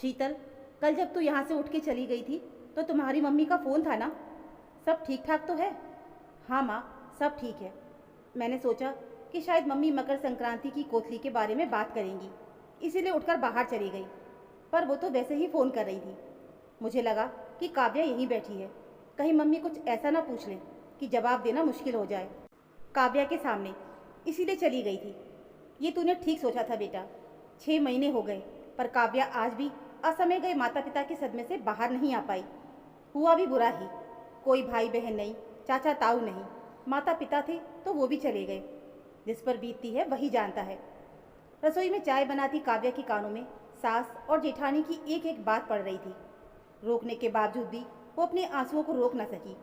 शीतल, कल जब तू यहाँ से उठ के चली गई थी तो तुम्हारी मम्मी का फ़ोन था ना? सब ठीक ठाक तो है? हाँ माँ, सब ठीक है। मैंने सोचा कि शायद मम्मी मकर संक्रांति की कोतली के बारे में बात करेंगी, इसीलिए उठकर बाहर चली गई। पर वो तो वैसे ही फ़ोन कर रही थी। मुझे लगा कि काव्या यहीं बैठी है, कहीं मम्मी कुछ ऐसा ना पूछ ले कि जवाब देना मुश्किल हो जाए काव्या के सामने, इसीलिए चली गई थी। ये तूने ठीक सोचा था बेटा। 6 महीने हो गए पर काव्या आज भी असमय गए माता पिता के सदमे से बाहर नहीं आ पाई। हुआ भी बुरा ही, कोई भाई बहन नहीं, चाचा ताऊ नहीं, माता पिता थे तो वो भी चले गए। जिस पर बीतती है वही जानता है। रसोई में चाय बनाती काव्या के कानों में सास और जेठानी की एक एक बात पड़ रही थी। रोकने के बावजूद भी वो अपने आंसुओं को रोक न सकी।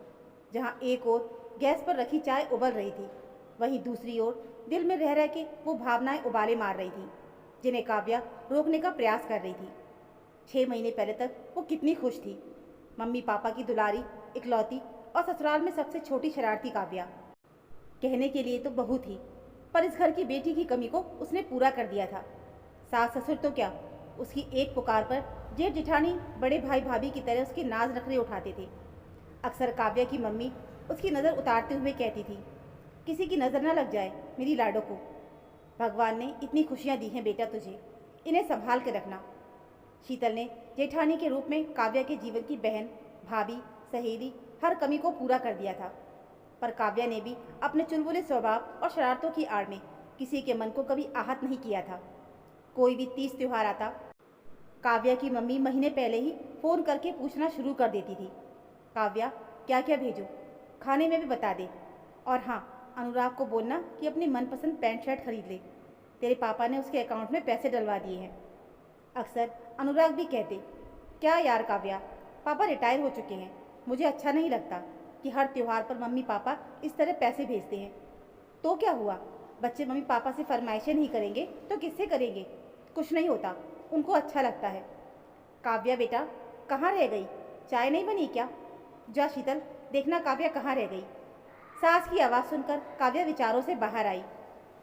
जहाँ एक ओर गैस पर रखी चाय उबल रही थी, वहीं दूसरी ओर दिल में रह रह के वो भावनाएं उबाले मार रही थी, जिन्हें काव्या रोकने का प्रयास कर रही थी। 6 महीने पहले तक वो कितनी खुश थी। मम्मी पापा की दुलारी, इकलौती और ससुराल में सबसे छोटी शरारती काव्या। कहने के लिए तो बहू थी, पर इस घर की बेटी की कमी को उसने पूरा कर दिया था। सास ससुर तो क्या, उसकी एक पुकार पर जेठ जिठानी बड़े भाई भाभी की तरह उसके नाज नखरे उठाते थे। अक्सर काव्या की मम्मी उसकी नज़र उतारते हुए कहती थी, किसी की नज़र न लग जाए मेरी लाडो को। भगवान ने इतनी खुशियाँ दी हैं बेटा तुझे, इन्हें संभाल के रखना। शीतल ने जेठानी के रूप में काव्या के जीवन की बहन, भाभी, सहेली, हर कमी को पूरा कर दिया था। पर काव्या ने भी अपने चुलबुले स्वभाव और शरारतों की आड़ में किसी के मन को कभी आहत नहीं किया था। कोई भी तीज त्योहार आता, काव्या की मम्मी महीने पहले ही फ़ोन करके पूछना शुरू कर देती थी, काव्या क्या क्या भेजूं, खाने में भी बता दे। और हाँ, अनुराग को बोलना कि अपनी मनपसंद पैंट शर्ट खरीद ले, तेरे पापा ने उसके अकाउंट में पैसे डलवा दिए हैं। अक्सर अनुराग भी कहते, क्या यार काव्या, पापा रिटायर हो चुके हैं, मुझे अच्छा नहीं लगता कि हर त्यौहार पर मम्मी पापा इस तरह पैसे भेजते हैं। तो क्या हुआ, बच्चे मम्मी पापा से फरमाइशें नहीं करेंगे तो किससे करेंगे? कुछ नहीं होता, उनको अच्छा लगता है। काव्या बेटा, कहाँ रह गई? चाय नहीं बनी क्या? जा शीतल, देखना काव्या कहाँ रह गई। सास की आवाज़ सुनकर काव्या विचारों से बाहर आई,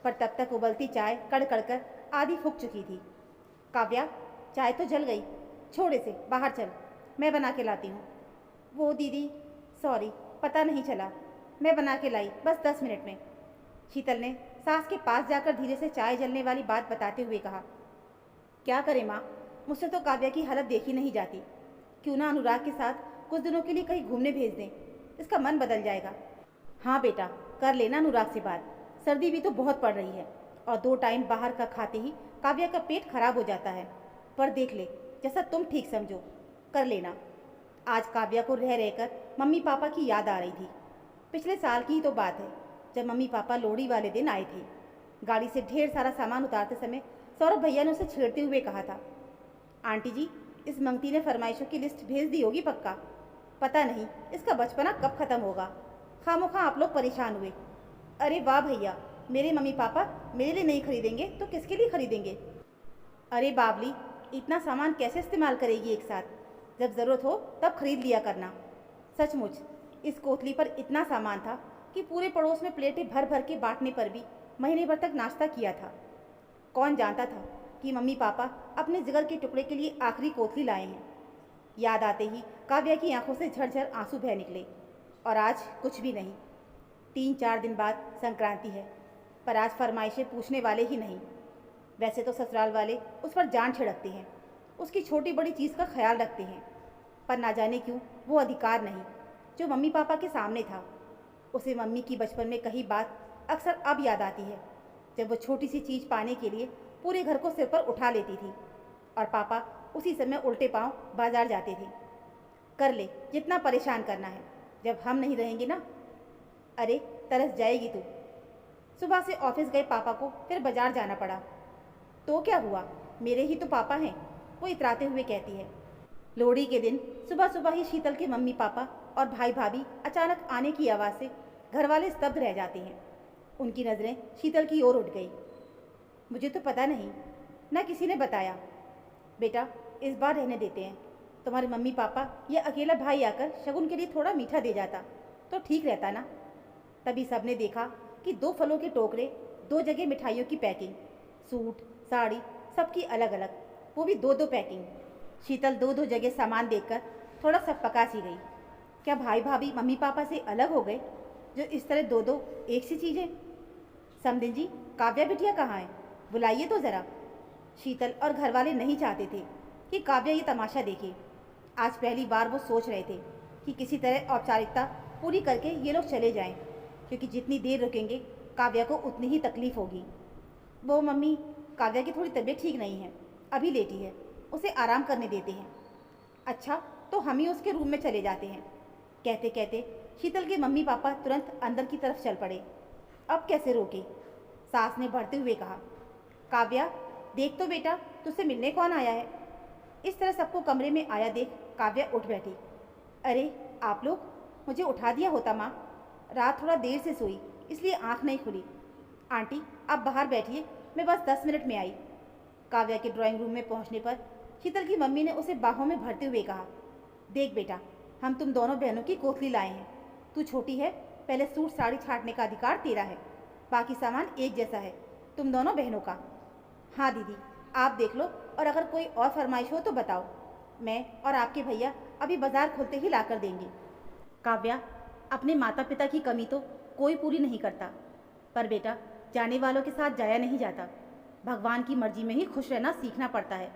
पर तब तक उबलती चाय कड़ कर आधी फूक चुकी थी। काव्या, चाय तो जल गई, छोड़ इसे, बाहर चल, मैं बना के लाती हूँ। वो दीदी, सॉरी, पता नहीं चला, मैं बना के लाई, बस 10 मिनट में। शीतल ने सास के पास जाकर धीरे से चाय जलने वाली बात बताते हुए कहा, क्या करें माँ, मुझसे तो काव्या की हालत देखी नहीं जाती। क्यों ना अनुराग के साथ कुछ दिनों के लिए कहीं घूमने भेज दें, इसका मन बदल जाएगा। हाँ बेटा, कर लेना अनुराग से बात, सर्दी भी तो बहुत पड़ रही है और 2 टाइम बाहर का खाते ही काव्या का पेट खराब हो जाता है। पर देख ले, जैसा तुम ठीक समझो, कर लेना। आज काव्या को रह रहकर मम्मी पापा की याद आ रही थी। पिछले साल की ही तो बात है, जब मम्मी पापा लोहड़ी वाले दिन आए थे। गाड़ी से ढेर सारा सामान उतारते समय सौरभ भैया ने उसे छेड़ते हुए कहा था, आंटी जी, इस मंगती ने फरमाइशों की लिस्ट भेज दी होगी पक्का। पता नहीं इसका बचपना कब ख़त्म होगा, खामोखा आप लोग परेशान हुए। अरे वाह भैया, मेरे मम्मी पापा मेरे लिए नहीं खरीदेंगे तो किसके लिए खरीदेंगे? अरे बाबली, इतना सामान कैसे इस्तेमाल करेगी एक साथ? जब ज़रूरत हो तब खरीद लिया करना। सचमुच इस कोतली पर इतना सामान था कि पूरे पड़ोस में प्लेटें भर भर के बांटने पर भी महीने भर तक नाश्ता किया था। कौन जानता था कि मम्मी पापा अपने जिगर के टुकड़े के लिए आखिरी कोतली लाए हैं। याद आते ही काव्या की आंखों से झरझर आंसू बह निकले। और आज कुछ भी नहीं। 3-4 दिन बाद संक्रांति है, पर आज फरमाइशें पूछने वाले ही नहीं। वैसे तो ससुराल वाले उस पर जान छिड़कते हैं, उसकी छोटी बड़ी चीज़ का ख्याल रखते हैं, पर ना जाने क्यों वो अधिकार नहीं जो मम्मी पापा के सामने था। उसे मम्मी की बचपन में कही बात अक्सर अब याद आती है, जब वो छोटी सी चीज़ पाने के लिए पूरे घर को सिर पर उठा लेती थी और पापा उसी समय उल्टे पांव बाजार जाते थे। कर ले जितना परेशान करना है, जब हम नहीं रहेंगे ना। अरे तरस जाएगी तू। सुबह से ऑफिस गए पापा को फिर बाजार जाना पड़ा। तो क्या हुआ, मेरे ही तो पापा हैं, वो इतराते हुए कहती है। लोहड़ी के दिन सुबह सुबह ही शीतल के मम्मी पापा और भाई भाभी अचानक आने की आवाज़ से घर वाले स्तब्ध रह जाते हैं। उनकी नज़रें शीतल की ओर उठ गई। मुझे तो पता नहीं, ना किसी ने बताया। बेटा, इस बार रहने देते हैं। तुम्हारे मम्मी पापा या अकेला भाई आकर शगुन के लिए थोड़ा मीठा दे जाता तो ठीक रहता ना। तभी सबने देखा कि 2 फलों के टोकरे, 2 जगह मिठाइयों की पैकिंग, सूट, साड़ी, सबकी अलग अलग, वो भी 2-2 पैकिंग। शीतल दो दो जगह सामान देखकर थोड़ा सकपका सी गई। क्या भाई भाभी मम्मी पापा से अलग हो गए जो इस तरह दो दो एक सी चीज़ें? समदिन जी, काव्या बिटिया कहाँ है? बुलाइए तो ज़रा। शीतल और घर वाले नहीं चाहते थे कि काव्या ये तमाशा देखे। आज पहली बार वो सोच रहे थे कि किसी तरह औपचारिकता पूरी करके ये लोग चले जाएं, क्योंकि जितनी देर रुकेंगे काव्या को उतनी ही तकलीफ होगी। वो मम्मी, काव्या की थोड़ी तबीयत ठीक नहीं है, अभी लेटी है, उसे आराम करने देते हैं। अच्छा, तो हम ही उसके रूम में चले जाते हैं। कहते कहते शीतल के मम्मी पापा तुरंत अंदर की तरफ चल पड़े। अब कैसे रोके? सास ने बढ़ते हुए कहा, काव्या देख तो बेटा, तुझसे मिलने कौन आया है? इस तरह सबको कमरे में आया देख काव्या उठ बैठी। अरे आप लोग, मुझे उठा दिया होता माँ, रात थोड़ा देर से सोई इसलिए आंख नहीं खुली। आंटी आप बाहर बैठिए, मैं बस 10 मिनट में आई। काव्या के ड्राइंग रूम में पहुंचने पर शीतल की मम्मी ने उसे बाहों में भरते हुए कहा, देख बेटा, हम तुम दोनों बहनों की कोठली लाए हैं। तू छोटी है, पहले सूट साड़ी छाटने का अधिकार तेरा है, बाकी सामान एक जैसा है तुम दोनों बहनों का। हाँ दीदी, आप देख लो, और अगर कोई और फरमाइश हो तो बताओ, मैं और आपके भैया अभी बाजार खुलते ही ला कर देंगे। काव्या, अपने माता पिता की कमी तो कोई पूरी नहीं करता, पर बेटा जाने वालों के साथ जाया नहीं जाता। भगवान की मर्जी में ही खुश रहना सीखना पड़ता है।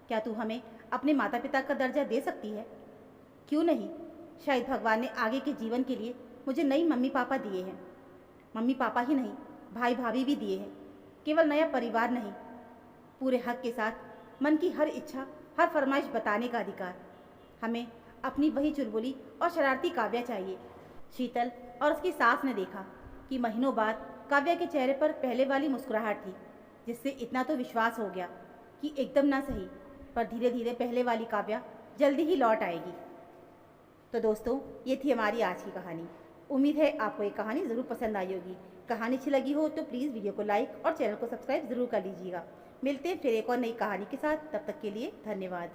क्या तू हमें अपने माता पिता का दर्जा दे सकती है? क्यों नहीं, शायद भगवान ने आगे के जीवन के लिए मुझे नई मम्मी पापा दिए हैं। मम्मी पापा ही नहीं, भाई भाभी भी दिए हैं। केवल नया परिवार नहीं, पूरे हक के साथ मन की हर इच्छा, हर फरमाइश बताने का अधिकार। हमें अपनी वही चुलबुली और शरारती काव्या चाहिए। शीतल और उसकी सास ने देखा कि महीनों बाद काव्या के चेहरे पर पहले वाली मुस्कुराहट थी, जिससे इतना तो विश्वास हो गया कि एकदम ना सही, पर धीरे धीरे पहले वाली काव्या जल्दी ही लौट आएगी। तो दोस्तों, ये थी हमारी आज की कहानी। उम्मीद है आपको ये कहानी ज़रूर पसंद आई होगी। कहानी अच्छी लगी हो तो प्लीज़ वीडियो को लाइक और चैनल को सब्सक्राइब ज़रूर कर लीजिएगा। मिलते हैं फिर एक और नई कहानी के साथ, तब तक के लिए धन्यवाद।